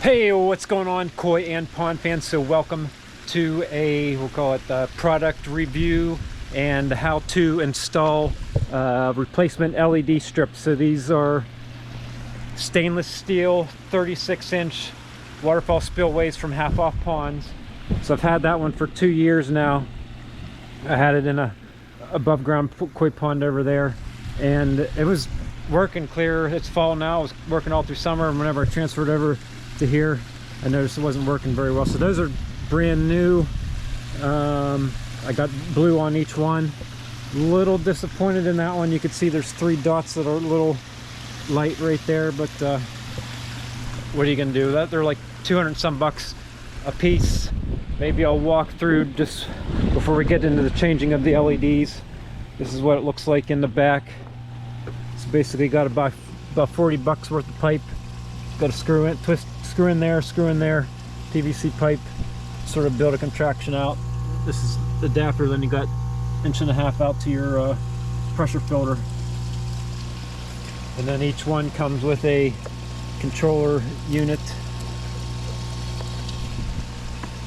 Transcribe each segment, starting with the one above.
Hey, what's going on, koi and pond fans? So welcome to we'll call it a product review and how to install replacement LED strips. So these are stainless steel 36-inch waterfall spillways from Half Off Ponds. So I've had that one for 2 years now. I had it in a above ground koi pond over there, and it was working clear. It's fall now. It was working all through summer, and whenever I transferred over to here, I noticed it wasn't working very well. So those are brand new. I got blue on each one. Little disappointed in that one. You can see there's 3 dots that are a little light right there, but what are you gonna do? That they're like 200 and some bucks a piece. Maybe I'll walk through just before we get into the changing of the LEDs. This is what it looks like in the back. It's basically got about 40 bucks worth of pipe. Got to screw in, screw in there, PVC pipe, sort of build a contraction out. This is the adapter. Then you got 1.5 inches out to your pressure filter, and then each one comes with a controller unit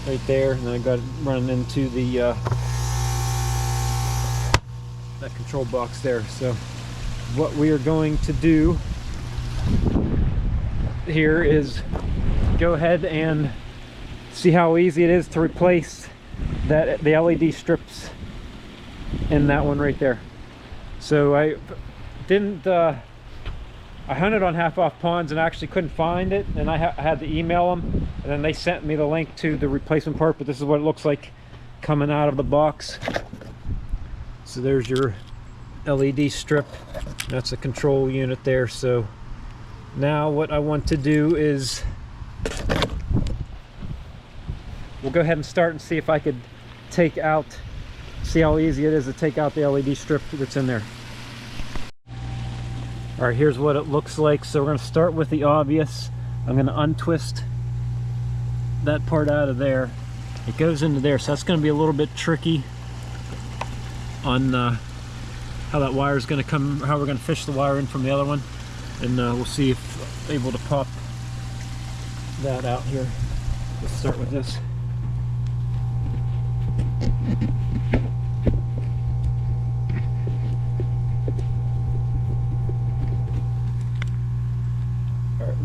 right there, and then I got it running into the that control box there. So what we are going to do here is go ahead and see how easy it is to replace the LED strips in that one right there. So I hunted on Half Off Ponds and I actually couldn't find it, and I had to email them, and then they sent me the link to the replacement part. But this is what it looks like coming out of the box. So there's your LED strip. That's a control unit there. So now what I want to do is we'll go ahead and start and see if I could see how easy it is to take out the LED strip that's in there. All right, here's what it looks like. So we're going to start with the obvious. I'm going to untwist that part out of there. It goes into there, so that's going to be a little bit tricky on how that wire is going to come, how we're going to fish the wire in from the other one, and we'll see if I'm able to pop that out here. Let's start with this.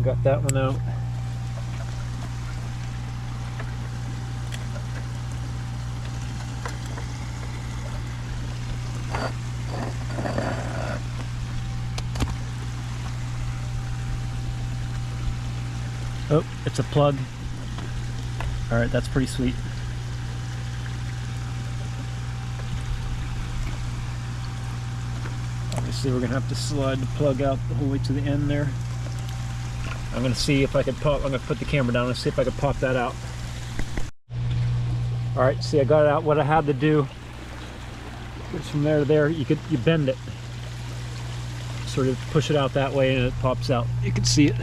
Got that one out. Oh, it's a plug. All right, that's pretty sweet. Obviously, we're gonna have to slide the plug out the whole way to the end there. I'm going to see if I can pop. I'm going to put the camera down and see if I can pop that out. All right, see, I got it out. What I had to do is from there to there, you bend it, sort of push it out that way, and it pops out. You can see it.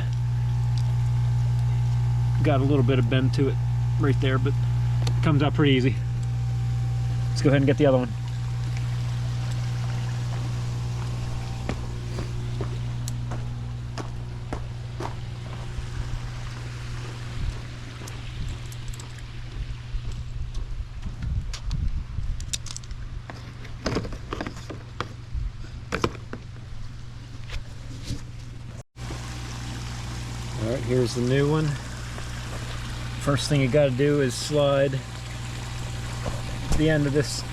Got a little bit of bend to it right there, but it comes out pretty easy. Let's go ahead and get the other one. All right, here's the new one. First thing you got to do is slide the end of this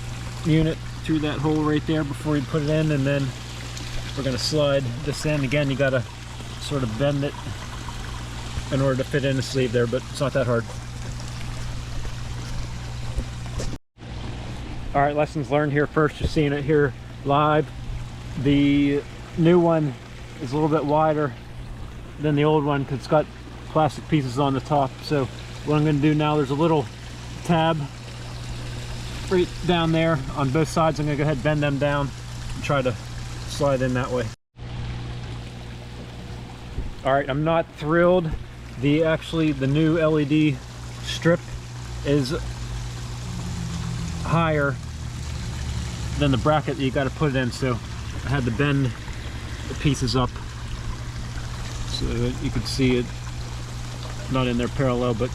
unit through that hole right there before you put it in, and then we're going to slide this in. Again, you got to sort of bend it in order to fit in the sleeve there, but it's not that hard. All right, lessons learned here first. You're seeing it here live. The new one is a little bit wider than the old one because it's got plastic pieces on the top. So what I'm going to do now, there's a little tab right down there on both sides. I'm going to go ahead and bend them down and try to slide in that way. All right, I'm not thrilled. The new LED strip is higher than the bracket that you got to put it in, so I had to bend the pieces up so that you could see it not in there parallel, but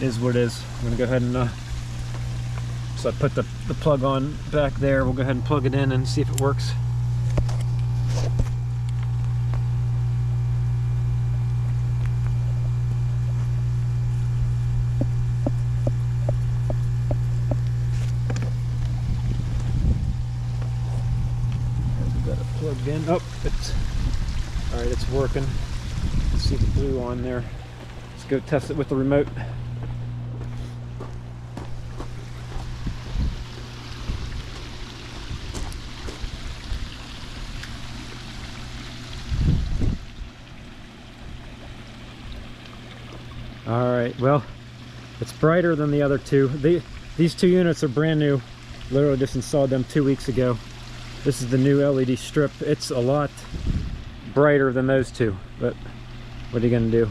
is what it is. I'm gonna go ahead and so I put the plug on back there. We'll go ahead and plug it in and see if it works. Got it plugged in. Oh, it's all right. It's working. See the blue on there. Let's go test it with the remote. All right, well, it's brighter than the other two. These two units are brand new. Literally just installed them 2 weeks ago. This is the new LED strip. It's a lot brighter than those two, but what are you gonna do?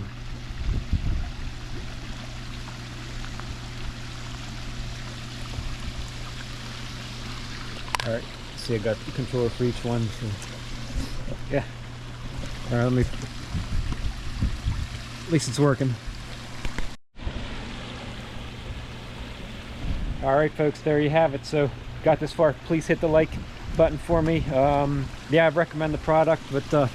All right, see, I got the controller for each one. So yeah. All right, at least it's working. All right, folks, there you have it. So got this far, please hit the like button for me. Yeah, I recommend the product, but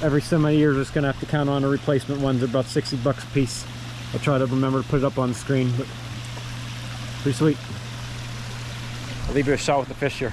every so many years just gonna have to count on a replacement ones. They're about 60 bucks a piece. I'll try to remember to put it up on the screen, but pretty sweet. I'll leave you a shot with the fish here.